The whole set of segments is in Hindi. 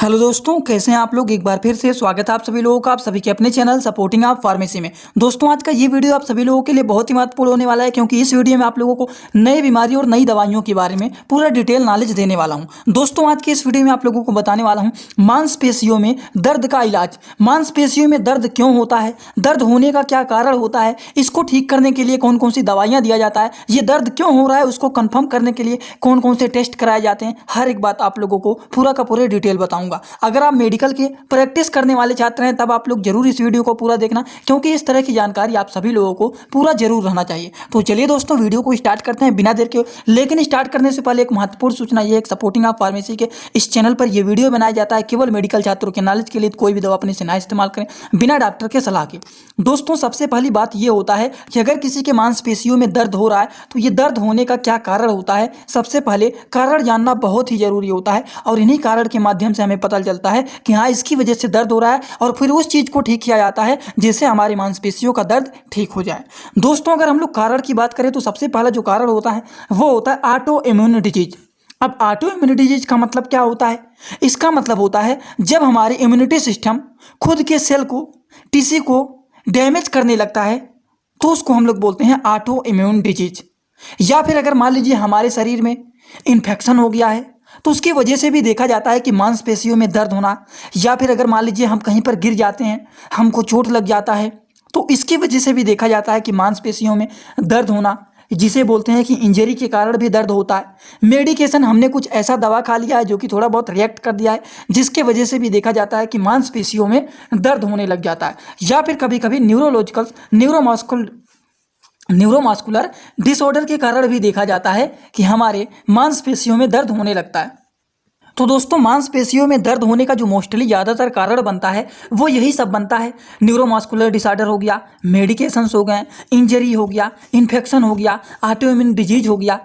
हेलो दोस्तों, कैसे हैं आप लोग। एक बार फिर से स्वागत है आप सभी लोगों का आप सभी के अपने चैनल सपोर्टिंग आप फार्मेसी में। दोस्तों, आज का ये वीडियो आप सभी लोगों के लिए बहुत ही महत्वपूर्ण होने वाला है, क्योंकि इस वीडियो में आप लोगों को नई बीमारी और नई दवाइयों के बारे में पूरा डिटेल नॉलेज देने वाला हूं। दोस्तों, आज के इस वीडियो में आप लोगों को बताने वाला हूँ मांसपेशियों में दर्द का इलाज। मांसपेशियों में दर्द क्यों होता है, दर्द होने का क्या कारण होता है, इसको ठीक करने के लिए कौन कौन सी दवाइयाँ दिया जाता है, ये दर्द क्यों हो रहा है उसको कन्फर्म करने के लिए कौन कौन से टेस्ट कराए जाते हैं, हर एक बात आप लोगों को पूरा का पूरा डिटेल बताऊंगा। अगर आप मेडिकल के प्रैक्टिस करने वाले छात्र हैं तब आप लोग जरूर इस वीडियो को पूरा देखना, क्योंकि इस तरह की जानकारी आप सभी लोगों को पूरा जरूर रहना चाहिए। तो चलिए दोस्तों, वीडियो को स्टार्ट करते हैं बिना देर के। लेकिन स्टार्ट करने से पहले एक महत्वपूर्ण सूचना ये है, सपोर्टिंग आप फार्मेसी के इस चैनल पर यह वीडियो बनाया जाता है केवल मेडिकल छात्रों के नॉलेज के लिए। कोई भी दवा अपने से ना इस्तेमाल करें बिना डॉक्टर के सलाह के। दोस्तों, सबसे पहली बात यह होता है कि अगर किसी के मांसपेशियों में दर्द हो रहा है तो ये दर्द होने का क्या कारण होता है। सबसे पहले कारण जानना बहुत ही जरूरी होता है, और इन्हीं कारण के माध्यम से हमें पता चलता है कि हाँ, इसकी वजह से दर्द हो रहा है, और फिर उस चीज को ठीक किया जाता है जिससे हमारी मांसपेशियों का दर्द ठीक हो जाए। दोस्तों, अगर हम लोग कारण की बात करें तो सबसे पहला जो कारण होता है वो होता है ऑटो इम्यून डिजीज। अब ऑटो इम्यून डिजीज का मतलब क्या होता है? इसका मतलब होता है जब हमारी इम्यूनिटी सिस्टम खुद के सेल को, टिश्यू को डैमेज करने लगता है तो उसको हम लोग बोलते हैं ऑटो इम्यून डिजीज। या फिर अगर मान लीजिए हमारे शरीर में इन्फेक्शन हो गया है तो उसकी वजह से भी देखा जाता है कि मांसपेशियों में दर्द होना। या फिर अगर मान लीजिए हम कहीं पर गिर जाते हैं, हमको चोट लग जाता है, तो इसकी वजह से भी देखा जाता है कि मांसपेशियों में दर्द होना, जिसे बोलते हैं कि इंजरी के कारण भी दर्द होता है। मेडिकेशन, हमने कुछ ऐसा दवा खा लिया है जो कि थोड़ा बहुत रिएक्ट कर दिया है, जिसके वजह से भी देखा जाता है कि मांसपेशियों में दर्द होने लग जाता है। या फिर कभी कभी न्यूरोमस्कुलर डिसऑर्डर के कारण भी देखा जाता है कि हमारे मांसपेशियों में दर्द होने लगता है। तो दोस्तों, मांसपेशियों में दर्द होने का जो मोस्टली ज़्यादातर कारण बनता है वो यही सब बनता है। न्यूरोमस्कुलर डिसऑर्डर हो गया, मेडिकेशंस हो गए, इंजरी हो गया, इन्फेक्शन हो गया, ऑटो इम्यून डिजीज हो गया।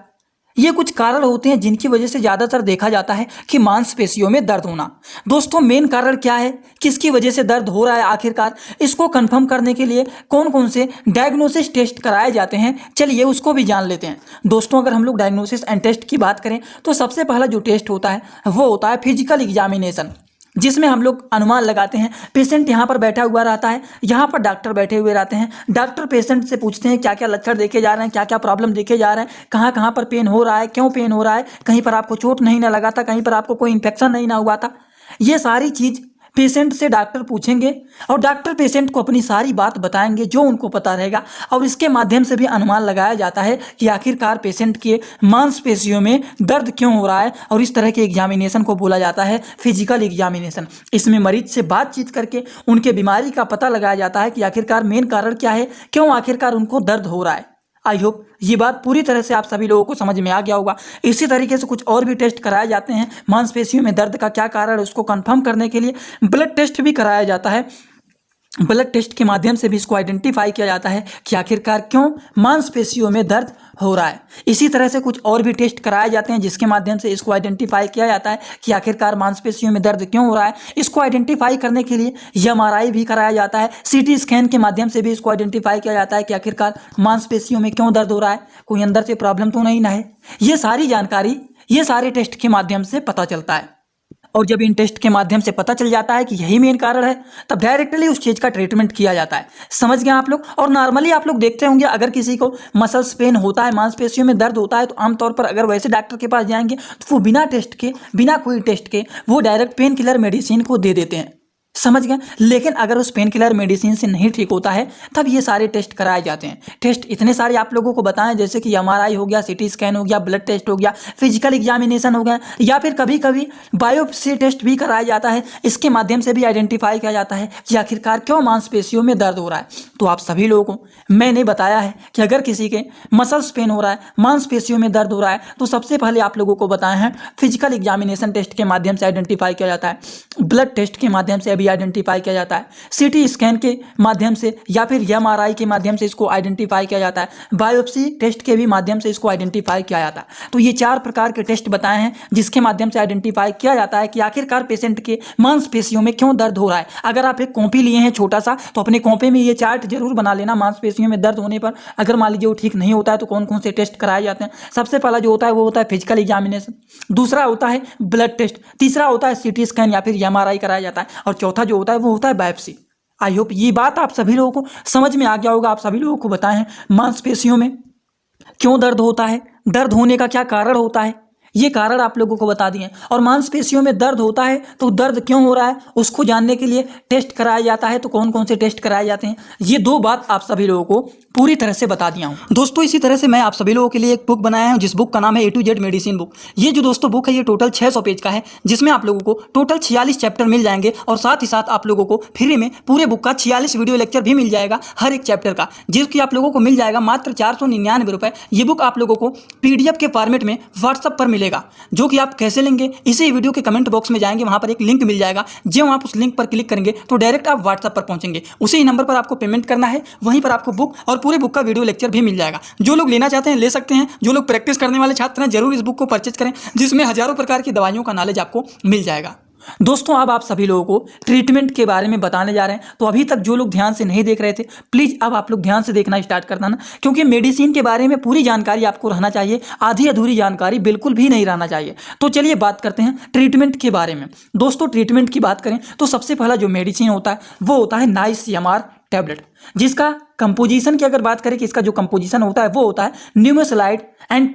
ये कुछ कारण होते हैं जिनकी वजह से ज़्यादातर देखा जाता है कि मांसपेशियों में दर्द होना। दोस्तों, मेन कारण क्या है, किसकी वजह से दर्द हो रहा है आखिरकार, इसको कंफर्म करने के लिए कौन कौन से डायग्नोसिस टेस्ट कराए जाते हैं, चलिए उसको भी जान लेते हैं। दोस्तों, अगर हम लोग डायग्नोसिस एंड टेस्ट की बात करें तो सबसे पहला जो टेस्ट होता है वो होता है फिजिकल एग्जामिनेशन, जिसमें हम लोग अनुमान लगाते हैं। पेशेंट यहाँ पर बैठा हुआ रहता है, यहाँ पर डॉक्टर बैठे हुए रहते हैं। डॉक्टर पेशेंट से पूछते हैं क्या क्या लक्षण देखे जा रहे हैं, क्या क्या प्रॉब्लम देखे जा रहे हैं, कहाँ कहाँ पर पेन हो रहा है, क्यों पेन हो रहा है, कहीं पर आपको चोट नहीं ना लगा था, कहीं पर आपको कोई इन्फेक्शन नहीं ना हुआ था। ये सारी चीज़ पेशेंट से डॉक्टर पूछेंगे, और डॉक्टर पेशेंट को अपनी सारी बात बताएंगे जो उनको पता रहेगा, और इसके माध्यम से भी अनुमान लगाया जाता है कि आखिरकार पेशेंट के मांसपेशियों में दर्द क्यों हो रहा है। और इस तरह के एग्जामिनेशन को बोला जाता है फिजिकल एग्जामिनेशन। इसमें मरीज से बातचीत करके उनके बीमारी का पता लगाया जाता है कि आखिरकार मेन कारण क्या है, क्यों आखिरकार उनको दर्द हो रहा है। आई होप ये बात पूरी तरह से आप सभी लोगों को समझ में आ गया होगा। इसी तरीके से कुछ और भी टेस्ट कराए जाते हैं। मांसपेशियों में दर्द का क्या कारण है उसको कंफर्म करने के लिए ब्लड टेस्ट भी कराया जाता है। ब्लड टेस्ट के माध्यम से भी इसको आइडेंटिफाई किया जाता है कि आखिरकार क्यों मांसपेशियों में दर्द हो रहा है। इसी तरह से कुछ और भी टेस्ट कराए जाते हैं जिसके माध्यम से इसको आइडेंटिफाई किया जाता है कि आखिरकार मांसपेशियों में दर्द क्यों हो रहा है। इसको आइडेंटिफाई करने के लिए एमआरआई भी कराया जाता है। सीटी स्कैन के माध्यम से भी इसको आइडेंटिफाई किया जाता है कि आखिरकार मांसपेशियों में क्यों दर्द हो रहा है, कोई अंदर से प्रॉब्लम तो नहीं ना है। ये सारी जानकारी ये सारे टेस्ट के माध्यम से पता चलता है, और जब इन टेस्ट के माध्यम से पता चल जाता है कि यही मेन कारण है तब डायरेक्टली उस चीज़ का ट्रीटमेंट किया जाता है। समझ गए आप लोग। और नॉर्मली आप लोग देखते होंगे अगर किसी को मसल्स पेन होता है, मांसपेशियों में दर्द होता है, तो आमतौर पर अगर वैसे डॉक्टर के पास जाएंगे तो वो बिना टेस्ट के, बिना कोई टेस्ट के वो डायरेक्ट पेन किलर मेडिसिन को दे देते हैं। समझ गए। लेकिन अगर उस पेन किलर मेडिसिन से नहीं ठीक होता है तब ये सारे टेस्ट कराए जाते हैं। टेस्ट इतने सारे आप लोगों को बताएं, जैसे कि एमआरआई हो गया, सीटी स्कैन हो गया, ब्लड टेस्ट हो गया, फिजिकल एग्जामिनेशन हो गया, या फिर कभी कभी बायोप्सी टेस्ट भी कराया जाता है। इसके माध्यम से भी आइडेंटिफाई किया जाता है कि आखिरकार क्यों मांसपेशियों में दर्द हो रहा है। तो आप सभी लोगों को मैंने बताया है कि अगर किसी के मसल्स पेन हो रहा है, मांसपेशियों में दर्द हो रहा है, तो सबसे पहले आप लोगों को बताया है फिजिकल एग्जामिनेशन टेस्ट के माध्यम से आइडेंटिफाई किया जाता है। ब्लड टेस्ट के माध्यम से अभी आइडेंटिफाई किया जाता है, सीटी स्कैन के माध्यम से या फिर एमआरआई के माध्यम से इसको आइडेंटिफाई किया जाता है, बायोप्सी टेस्ट के भी माध्यम से इसको आइडेंटिफाई किया जाता है। तो ये 4 प्रकार के टेस्ट बताए हैं जिसके माध्यम से आइडेंटिफाई किया जाता है कि आखिरकार पेशेंट के मांसपेशियों में क्यों दर्द हो रहा है। अगर आप एक कॉपी लिए हैं छोटा सा, तो अपने कॉपी में ये चार्ट जरूर बना लेना। मांसपेशियों में दर्द होने पर अगर मान लीजिए वो ठीक नहीं होता है तो कौन कौन से टेस्ट कराए जाते हैं। सबसे पहला जो होता है वो होता है फिजिकल एग्जामिनेशन, दूसरा होता है ब्लड टेस्ट, तीसरा होता है सीटी स्कैन या फिर एमआरआई कराया जाता है, और चौथा जो होता है वो होता है बायोप्सी। आई होप ये बात आप सभी लोगों को समझ में आ गया होगा। आप सभी लोगों को बताएं हैं मांसपेशियों में क्यों दर्द होता है, दर्द होने का क्या कारण होता है, ये कारण आप लोगों को बता दिए। और मांसपेशियों में दर्द होता है तो दर्द क्यों हो रहा है उसको जानने के लिए टेस्ट कराया जाता है। तो कौन कौन से टेस्ट कराए जाते हैं, ये 2 बात आप सभी लोगों को पूरी तरह से बता दिया हूँ। दोस्तों इसी तरह से मैं आप सभी लोगों के लिए एक बुक बनाया हूँ जिस बुक का नाम है A to Z medicine book. ये जो दोस्तों बुक है ये टोटल 600 पेज का है, जिसमें आप लोगों को टोटल 46 चैप्टर मिल जाएंगे, और साथ ही साथ आप लोगों को फ्री में पूरे बुक का 46 वीडियो लेक्चर भी मिल जाएगा हर एक चैप्टर का, जिसकी आप लोगों को मिल जाएगा मात्र 499 रुपये। ये बुक आप लोगों को PDF के फॉर्मेट में व्हाट्सअप पर मिलेगा, जो कि आप कैसे लेंगे इसी वीडियो के कमेंट बॉक्स में जाएंगे, वहां पर एक लिंक मिल जाएगा। जब आप उस लिंक पर क्लिक करेंगे तो डायरेक्ट आप व्हाट्सएप पर पहुंचेंगे, उसी नंबर पर आपको पेमेंट करना है, वहीं पर आपको बुक और पूरे बुक का वीडियो लेक्चर भी मिल जाएगा। जो लोग लेना चाहते हैं ले सकते हैं, जो लोग प्रैक्टिस करने वाले छात्र हैं जरूर इस बुक को परचेज करें, जिसमें हजारों प्रकार की दवाइयों का नॉलेज आपको मिल जाएगा। दोस्तों अब आप सभी लोगों को ट्रीटमेंट के बारे में बताने जा रहे हैं, तो अभी तक जो लोग ध्यान से नहीं देख रहे थे प्लीज़ अब आप लोग ध्यान से देखना स्टार्ट कर देना, क्योंकि मेडिसिन के बारे में पूरी जानकारी आपको रहना चाहिए, आधी अधूरी जानकारी बिल्कुल भी नहीं रहना चाहिए। तो चलिए बात करते हैं ट्रीटमेंट के बारे में। दोस्तों ट्रीटमेंट की बात करें तो सबसे पहला जो मेडिसिन होता है वो होता है नाइसियमार टैबलेट, जिसका कंपोजिशन की अगर बात करें कि इसका जो कंपोजिशन होता है वो होता है न्यूमेसलाइड एंड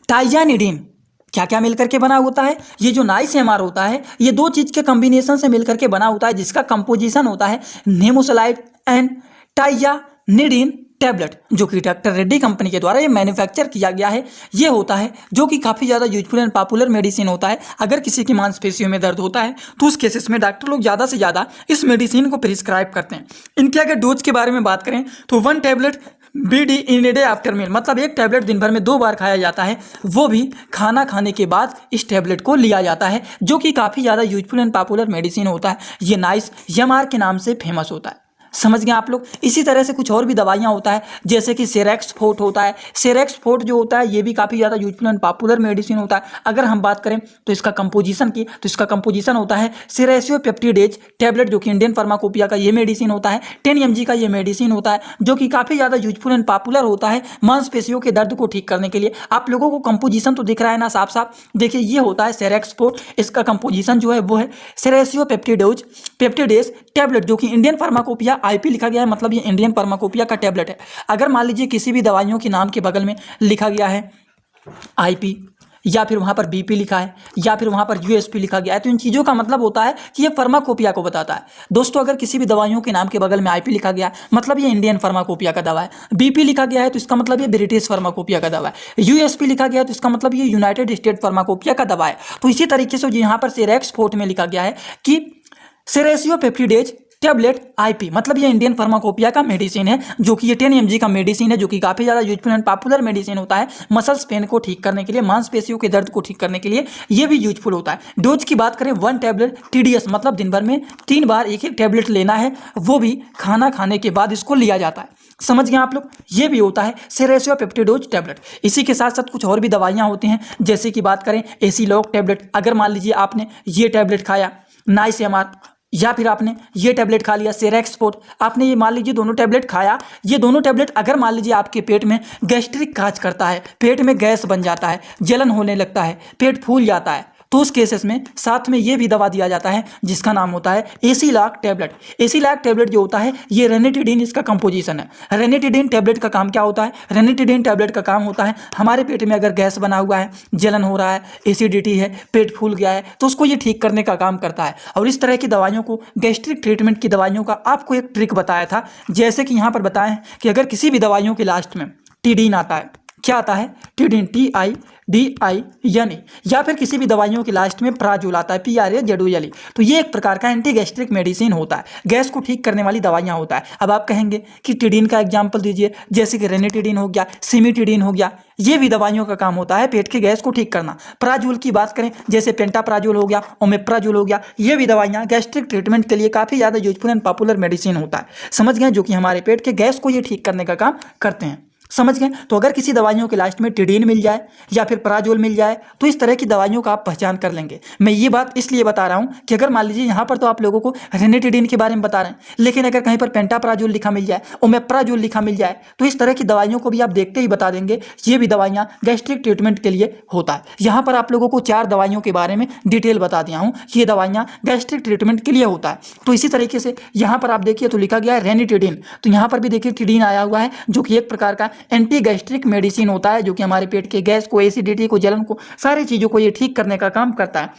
टाइजानिडीन। क्या क्या मिलकर के बना होता है, ये जो नाइसियमार होता है ये 2 चीज के कॉम्बिनेशन से मिलकर के बना होता है, जिसका कंपोजिशन होता है नेमोसलाइड एंड टाइजानिडीन टैबलेट, जो कि डॉक्टर रेड्डी कंपनी के द्वारा ये मैन्युफैक्चर किया गया है। ये होता है जो कि काफ़ी ज़्यादा यूजफुल एंड पॉपुलर मेडिसिन होता है। अगर किसी की मांसपेशियों में दर्द होता है तो उस केसेस में डॉक्टर लोग ज़्यादा से ज़्यादा इस मेडिसिन को प्रिस्क्राइब करते हैं। इनके अगर डोज के बारे में बात करें तो 1 tablet BD in a day after meal, मतलब 1 टैबलेट दिन भर में 2 बार खाया जाता है, वो भी खाना खाने के बाद इस टैबलेट को लिया जाता है, जो कि काफ़ी ज़्यादा यूजफुल एंड पॉपुलर मेडिसिन होता है। ये नाइसियमार के नाम से फेमस होता है। समझ गए आप लोग। इसी तरह से कुछ और भी दवाइयाँ होता है, जैसे कि सेरेक्स फोर्ट होता है। सेरेक्स फोर्ट जो होता है ये भी काफ़ी ज़्यादा यूजफुल एंड पॉपुलर मेडिसिन होता है। अगर हम बात करें तो इसका कंपोजिशन की, तो इसका कंपोजिशन होता है सेरेसियोपेप्टिडेज टैबलेट, जो कि इंडियन फार्माकोपिया का ये मेडिसिन होता है। 10 mg का ये मेडिसिन होता है, जो कि काफ़ी ज़्यादा यूजफुल एंड पॉपुलर होता है मांसपेशियों के दर्द को ठीक करने के लिए। आप लोगों को कंपोजिशन तो दिख रहा है ना साफ साफ, देखिए ये होता है सेरेक्स फोर्ट। इसका कंपोजिशन जो है वो है सेरेसियोपेप्टिडेज टैबलेट, जो कि इंडियन फार्माकोपिया IP लिखा गया है, मतलब ये इंडियन फार्माकोपिया का टैबलेट है। अगर मान लीजिए किसी भी दवाइयों के नाम के बगल में लिखा गया है IP, या फिर वहाँ पर BP लिखा है, या फिर वहाँ पर USP लिखा गया है, तो इन चीज़ों का मतलब होता है कि ये फार्माकोपिया को बताता है। दोस्तों अगर किसी भी दवाइयों के नाम के बगल में IP लिखा गया मतलब ये इंडियन फार्माकोपिया का दवा है, BP लिखा गया है तो इसका मतलब ये ब्रिटिश फार्माकोपिया का दवा है, USP लिखा गया है तो इसका मतलब ये यूनाइटेड स्टेट फार्माकोपिया का दवा है। तो इसी तरीके से यहाँ पर सेरेक्स फोर्ट में लिखा गया है कि सेरेसियोपेप्टिडेज टैबलेट IP, मतलब ये इंडियन फार्माकोपिया का मेडिसिन है, जो कि ये 10 mg का मेडिसिन है, जो कि काफ़ी ज़्यादा यूजफुल एंड पॉपुलर मेडिसिन होता है मसल्स पेन को ठीक करने के लिए, मांसपेशियों के दर्द को ठीक करने के लिए ये भी यूजफुल होता है। डोज की बात करें 1 टैबलेट TDS, मतलब दिन भर में 3 बार एक टैबलेट लेना है, वो भी खाना खाने के बाद इसको लिया जाता है। समझ गए आप लोग। ये भी होता है सेरेसियोपेप्टिडेज टैबलेट। इसी के साथ साथ कुछ और भी दवाइयाँ होती हैं, जैसे कि बात करें एसिलॉक टैबलेट। अगर मान लीजिए आपने ये टैबलेट खाया नाइसियमार, या फिर आपने ये टैबलेट खा लिया सेरेक्स फोर्ट, आपने ये मान लीजिए दोनों टैबलेट खाया, ये दोनों टैबलेट अगर मान लीजिए आपके पेट में गैस्ट्रिक काज करता है, पेट में गैस बन जाता है, जलन होने लगता है, पेट फूल जाता है, तो उस केसेस में साथ में ये भी दवा दिया जाता है जिसका नाम होता है एसिलॉक टैबलेट। एसिलॉक टैबलेट जो होता है ये रेनिटिडीन इसका कंपोजिशन है। रेनिटिडीन टैबलेट का काम क्या होता है, रेनिटिडीन टैबलेट का काम होता है हमारे पेट में अगर गैस बना हुआ है, जलन हो रहा है, एसिडिटी है, पेट फूल गया है, तो उसको ये ठीक करने का काम करता है। और इस तरह की दवाइयों को, गैस्ट्रिक ट्रीटमेंट की दवाइयों का आपको एक ट्रिक बताया था, जैसे कि यहाँ पर बताएं कि अगर किसी भी दवाइयों के लास्ट में टीडीन आता है, क्या आता है, टिडिन, TIDIN, या फिर किसी भी दवाइयों के लास्ट में प्राजोल आता है, PRAZOL। तो ये एक प्रकार का एंटी गैस्ट्रिक मेडिसिन होता है, गैस को ठीक करने वाली दवाइयाँ होता है। अब आप कहेंगे कि टिडिन का एग्जाम्पल दीजिए, जैसे कि रेनिटिडिन हो गया, सिमिटिडिन हो गया, ये भी दवाइयों का काम होता है पेट के गैस को ठीक करना। प्राजोल की बात करें, जैसे पेंटाप्राजोल हो गया, ओमेप्राजोल हो गया, ये भी दवाइयाँ गैस्ट्रिक ट्रीटमेंट के लिए काफ़ी ज़्यादा यूजफुल एंड पॉपुलर मेडिसिन होता है, समझ गए, जो कि हमारे पेट के गैस को ये ठीक करने का काम करते हैं, समझ गए। तो अगर किसी दवाइयों के लास्ट में टिडिन मिल जाए या फिर प्राजोल मिल जाए तो इस तरह की दवाइयों का आप पहचान कर लेंगे। मैं ये बात इसलिए बता रहा हूँ कि अगर मान लीजिए यहाँ पर तो आप लोगों को रेनिटिडिन के बारे में बता रहे हैं, लेकिन अगर कहीं पर पेंटाप्राजोल लिखा मिल जाए, ओमेप्राजोल लिखा मिल जाए, तो इस तरह की दवाइयों को भी आप देखते ही बता देंगे ये भी दवाइयाँ गैस्ट्रिक ट्रीटमेंट के लिए होता है। यहाँ पर आप लोगों को 4 दवाइयों के बारे में डिटेल बता दिया हूँ, ये दवाइयाँ गैस्ट्रिक ट्रीटमेंट के लिए होता है। तो इसी तरीके से यहाँ पर आप देखिए तो लिखा गया है रेनिटिडिन, तो यहाँ पर भी देखिए टिडिन आया हुआ है, जो कि एक प्रकार का एंटी गैस्ट्रिक मेडिसिन होता है, जो कि हमारे पेट के गैस को, एसिडिटी को, जलन को, सारी चीज़ों को ये ठीक करने का काम करता है।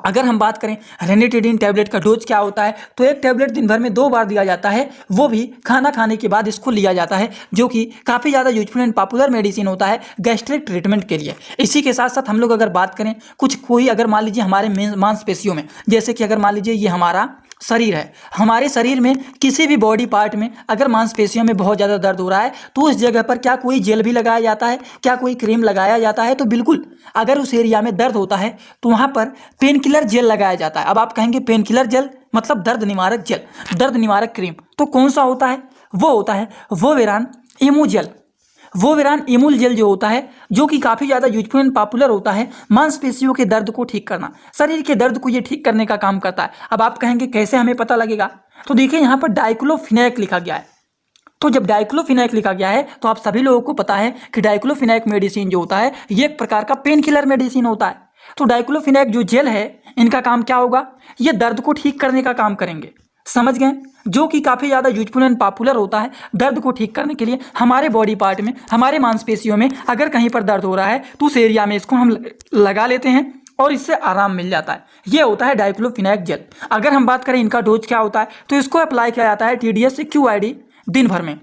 अगर हम बात करें रेनिटिडिन टैबलेट का डोज क्या होता है, तो एक टैबलेट दिन भर में 2 बार दिया जाता है, वो भी खाना खाने के बाद इसको लिया जाता है, जो कि काफ़ी ज़्यादा यूजफुल एंड पॉपुलर मेडिसिन होता है गैस्ट्रिक ट्रीटमेंट के लिए। इसी के साथ साथ हम लोग अगर बात करें कोई अगर मान लीजिए हमारे मांसपेशियों में, जैसे कि अगर मान लीजिए ये हमारा शरीर है, हमारे शरीर में किसी भी बॉडी पार्ट में अगर मांसपेशियों में बहुत ज़्यादा दर्द हो रहा है तो उस जगह पर क्या कोई जेल भी लगाया जाता है, क्या कोई क्रीम लगाया जाता है? तो बिल्कुल, अगर उस एरिया में दर्द होता है तो वहाँ पर पेन किलर जेल लगाया जाता है। अब आप कहेंगे पेन किलर जेल मतलब दर्द निवारक जेल, दर्द निवारक क्रीम, तो कौन सा होता है? वो होता है वोवेरान इमूजेल। वोवेरान इमूल जेल जो होता है, जो कि काफ़ी ज़्यादा यूजफुल एंड पॉपुलर होता है मांसपेशियों के दर्द को ठीक करना, शरीर के दर्द को ये ठीक करने का काम करता है। अब आप कहेंगे कैसे हमें पता लगेगा? तो देखिए यहाँ पर डाइक्लोफिनेक लिखा गया है, तो जब डाइक्लोफिनेक लिखा गया है तो आप सभी लोगों को पता है कि डाइक्लोफिनेक मेडिसिन जो होता है ये एक प्रकार का पेन किलर मेडिसिन होता है। तो डाइक्लोफिनेक जो जेल है, इनका काम क्या होगा? ये दर्द को ठीक करने का काम करेंगे, समझ गए, जो कि काफ़ी ज़्यादा यूजफुल एंड पॉपुलर होता है दर्द को ठीक करने के लिए। हमारे बॉडी पार्ट में, हमारे मांसपेशियों में अगर कहीं पर दर्द हो रहा है तो उस एरिया में इसको हम लगा लेते हैं और इससे आराम मिल जाता है। ये होता है डाइक्लोफिनेक जेल। अगर हम बात करें इनका डोज क्या होता है, तो इसको अप्लाई किया जाता है TDS से QID दिन भर में।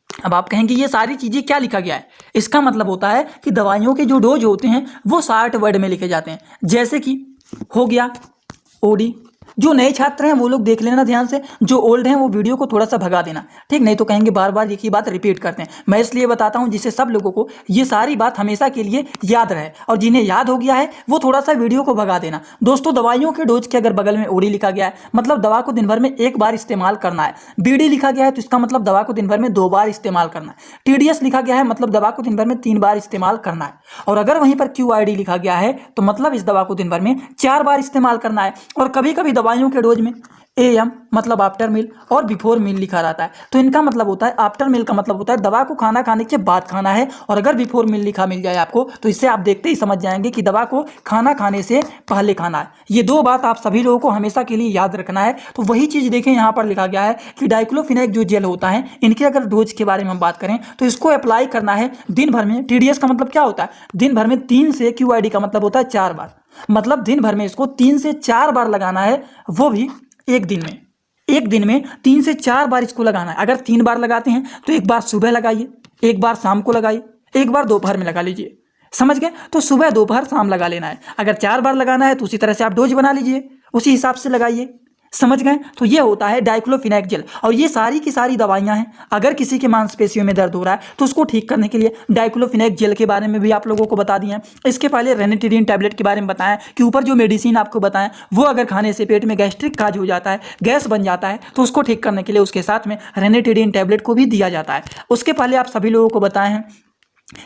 अब आप कहेंगे ये सारी चीज़ें क्या लिखा गया है? इसका मतलब होता है कि दवाइयों के जो डोज होते हैं वो 60 वर्ड में लिखे जाते हैं, जैसे कि हो गया OD। जो नए छात्र हैं वो लोग देख लेना ध्यान से, जो ओल्ड हैं वो वीडियो को थोड़ा सा भगा देना, ठीक, नहीं तो कहेंगे बार बार एक ही बात रिपीट करते हैं। मैं इसलिए बताता हूं जिससे सब लोगों को ये सारी बात हमेशा के लिए याद रहे, और जिन्हें याद हो गया है वो थोड़ा सा वीडियो को भगा देना। दोस्तों, दवाइयों के डोज के अगर बगल में OD लिखा गया है मतलब दवा को दिन भर में 1 बार इस्तेमाल करना है। BD लिखा गया है तो इसका मतलब दवा को दिन भर में 2 बार इस्तेमाल करना है। TDS लिखा गया है मतलब दवा को दिन भर में 3 बार इस्तेमाल करना है। और अगर वहीं पर QID लिखा गया है तो मतलब इस दवा को दिन भर में 4 बार इस्तेमाल करना है। और कभी कभी दवाइयों के डोज में AM मतलब आफ्टर मील और बिफोर मील लिखा रहता है, तो इनका मतलब होता है आफ्टर मील का मतलब होता है दवा को खाना खाने के बाद खाना है, और अगर बिफोर मील लिखा मिल जाए आपको तो इससे आप देखते ही समझ जाएंगे कि दवा को खाना खाने से पहले खाना है। ये 2 बात आप सभी लोगों को हमेशा के लिए याद रखना है। तो वही चीज़ देखें यहाँ पर लिखा गया है कि डाइक्लोफिनेक जो जेल होता है, इनके अगर डोज के बारे में हम बात करें तो इसको अप्लाई करना है दिन भर में। TDS का मतलब क्या होता है? दिन भर में 3 से, QID का मतलब होता है 4 बार, मतलब दिन भर में इसको 3 से 4 बार लगाना है, वो भी एक दिन में 3 से 4 बार इसको लगाना है। अगर 3 बार लगाते हैं तो 1 बार सुबह लगाइए, 1 बार शाम को लगाइए, 1 बार दोपहर में लगा लीजिए, समझ गए? तो सुबह, दोपहर, शाम लगा लेना है। अगर 4 बार लगाना है तो उसी तरह से आप डोज बना लीजिए, उसी हिसाब से लगाइए, समझ गए? तो ये होता है डाइक्लोफिनेक जेल। और ये सारी की सारी दवाइयाँ हैं। अगर किसी के मांसपेशियों में दर्द हो रहा है तो उसको ठीक करने के लिए डाइक्लोफिनेक जेल के बारे में भी आप लोगों को बता दिए हैं। इसके पहले रेनिटिडिन टैबलेट के बारे में बताएं कि ऊपर जो मेडिसिन आपको बताएं वो अगर खाने से पेट में गैस्ट्रिक काज हो जाता है, गैस बन जाता है, तो उसको ठीक करने के लिए उसके साथ में रेनिटिडिन टैबलेट को भी दिया जाता है। उसके पहले आप सभी लोगों को बताए हैं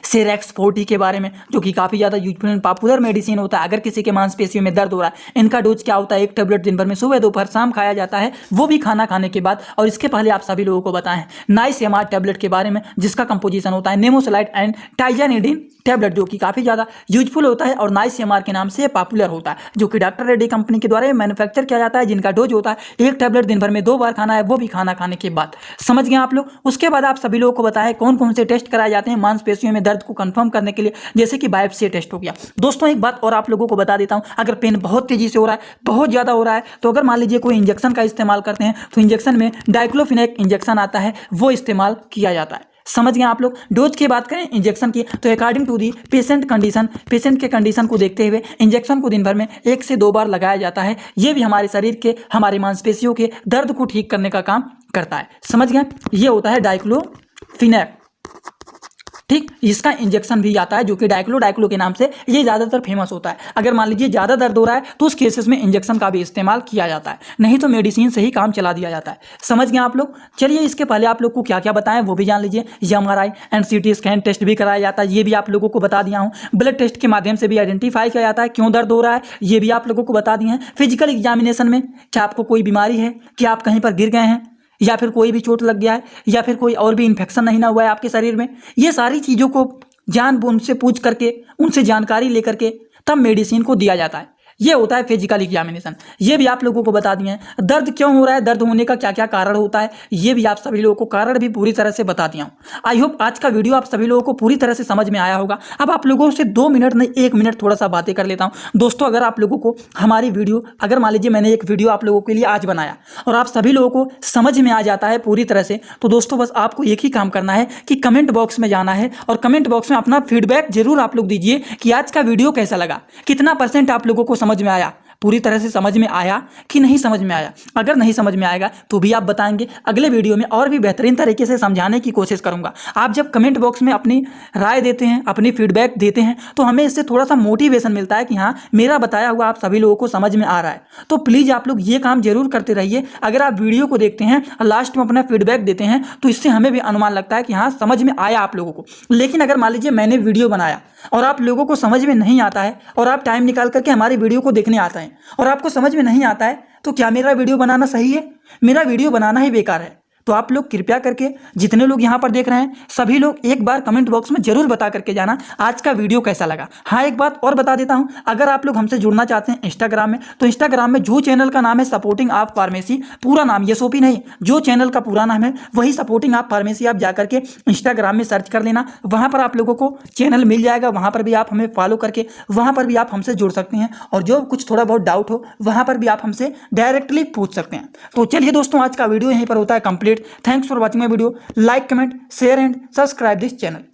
सेरेक्स 40 के बारे में, जो कि काफ़ी ज़्यादा यूजफुल एंड पॉपुलर मेडिसिन होता है। अगर किसी के मांसपेशियों में दर्द हो रहा है, इनका डोज क्या होता है? 1 टैबलेट दिन भर में सुबह, दोपहर, शाम खाया जाता है, वो भी खाना खाने के बाद। और इसके पहले आप सभी लोगों को बताएं नाइसियमाड टैबलेट के बारे में, जिसका कंपोजिशन होता है नेमोसेलाइट एंड टाइजानिडिन टैबलेट, जो कि काफ़ी ज़्यादा यूजफुल होता है और नाइसियमाड के नाम से पॉपुलर होता है, जो कि डॉक्टर रेड्डी कंपनी के द्वारा मैन्युफैक्चर किया जाता है, जिनका डोज होता है 1 टैबलेट दिन भर में 2 बार खाना है, वो भी खाना खाने के बाद। समझ गए आप लोग? उसके बाद आप सभी लोगों को बताएं कौन कौन से टेस्ट कराए जाते हैं मांसपेशियों में दर्द को कंफर्म करने के लिए, जैसे कि बायोप्सी टेस्ट हो गया। दोस्तों, एक बात और आप लोगों को बता देता हूं, अगर पेन बहुत तेजी से हो रहा है, बहुत ज़्यादा हो रहा है, तो अगर मान लीजिए कोई इंजेक्शन का इस्तेमाल करते हैं तो इंजेक्शन में डाइक्लोफिनेक इंजेक्शन आता है, वो इस्तेमाल किया जाता है। समझ गए आप लोग। डोज की बात करें इंजेक्शन की, तो according to the patient condition, patient के कंडीशन को देखते हुए इंजेक्शन को दिन भर में 1 से 2 बार लगाया जाता है। ये भी हमारे शरीर के, हमारे मांसपेशियों के दर्द को ठीक करने का काम करता है। समझ गए, ये होता है डाइक्लोफिनेक। ठीक, इसका इंजेक्शन भी आता है जो कि डाइक्लो के नाम से ये ज़्यादातर फेमस होता है। अगर मान लीजिए ज़्यादा दर्द हो रहा है तो उस केसेस में इंजेक्शन का भी इस्तेमाल किया जाता है, नहीं तो मेडिसिन से ही काम चला दिया जाता है। समझ गए आप लोग। चलिए इसके पहले आप लोग को क्या क्या बताएं वो भी जान लीजिए। MRI and CT scan test भी कराया जाता है, ये भी आप लोगों को बता दिया हूँ। ब्लड टेस्ट के माध्यम से भी आइडेंटिफाई किया जाता है क्यों दर्द हो रहा है, ये भी आप लोगों को बता दिए हैं। फिजिकल एग्जामिनेशन में क्या आपको कोई बीमारी है, क्या आप कहीं पर गिर गए हैं, या फिर कोई भी चोट लग गया है, या फिर कोई और भी इन्फेक्शन नहीं ना हुआ है आपके शरीर में, ये सारी चीज़ों को जानबूझ से पूछ करके, उनसे जानकारी लेकर के तब मेडिसिन को दिया जाता है। ये होता है फिजिकल एग्जामिनेशन। ये भी आप लोगों को बता दिए हैं। दर्द क्यों हो रहा है, दर्द होने का क्या क्या कारण होता है, ये भी आप सभी लोगों को कारण भी पूरी तरह से बता दिया हूँ। आई होप आज का वीडियो आप सभी लोगों को पूरी तरह से समझ में आया होगा। अब आप लोगों से 2 मिनट नहीं 1 मिनट थोड़ा सा बातें कर लेता हूँ। दोस्तों अगर आप लोगों को हमारी वीडियो, अगर मान लीजिए मैंने एक वीडियो आप लोगों के लिए आज बनाया और आप सभी लोगों को समझ में आ जाता है पूरी तरह से, तो दोस्तों बस आपको एक ही काम करना है कि कमेंट बॉक्स में जाना है और कमेंट बॉक्स में अपना फीडबैक जरूर आप लोग दीजिए कि आज का वीडियो कैसा लगा, कितना % आप लोगों को समझ में आया, पूरी तरह से समझ में आया कि नहीं समझ में आया। अगर नहीं समझ में आएगा तो भी आप बताएंगे, अगले वीडियो में और भी बेहतरीन तरीके से समझाने की कोशिश करूंगा। आप जब कमेंट बॉक्स में अपनी राय देते हैं, अपनी फीडबैक देते हैं, तो हमें इससे थोड़ा सा मोटिवेशन मिलता है कि हाँ मेरा बताया हुआ आप सभी लोगों को समझ में आ रहा है। तो प्लीज़ आप लोग ये काम जरूर करते रहिए। अगर आप वीडियो को देखते हैं और लास्ट में अपना फीडबैक देते हैं तो इससे हमें भी अनुमान लगता है कि हाँ समझ में आया आप लोगों को। लेकिन अगर मान लीजिए मैंने वीडियो बनाया और आप लोगों को समझ में नहीं आता है और आप टाइम निकाल करके हमारी वीडियो को देखने आते हैं और आपको समझ में नहीं आता है, तो क्या मेरा वीडियो बनाना सही है? मेरा वीडियो बनाना ही बेकार है। तो आप लोग कृपया करके, जितने लोग यहाँ पर देख रहे हैं सभी लोग एक बार कमेंट बॉक्स में जरूर बता करके जाना आज का वीडियो कैसा लगा। हाँ एक बात और बता देता हूँ, अगर आप लोग हमसे जुड़ना चाहते हैं इंस्टाग्राम में, तो इंस्टाग्राम में जो चैनल का नाम है सपोर्टिंग आप फार्मेसी, पूरा नाम SOP नहीं, जो चैनल का पूरा नाम है वही सपोर्टिंग आप फार्मेसी, आप जा करके इंस्टाग्राम में सर्च कर लेना, वहाँ पर आप लोगों को चैनल मिल जाएगा। वहाँ पर भी आप हमें फॉलो करके वहाँ पर भी आप हमसे जुड़ सकते हैं और जो कुछ थोड़ा बहुत डाउट हो वहाँ पर भी आप हमसे डायरेक्टली पूछ सकते हैं। तो चलिए दोस्तों आज का वीडियो यहीं पर होता है complete. Thanks for watching my video. Like, comment, share and subscribe this channel.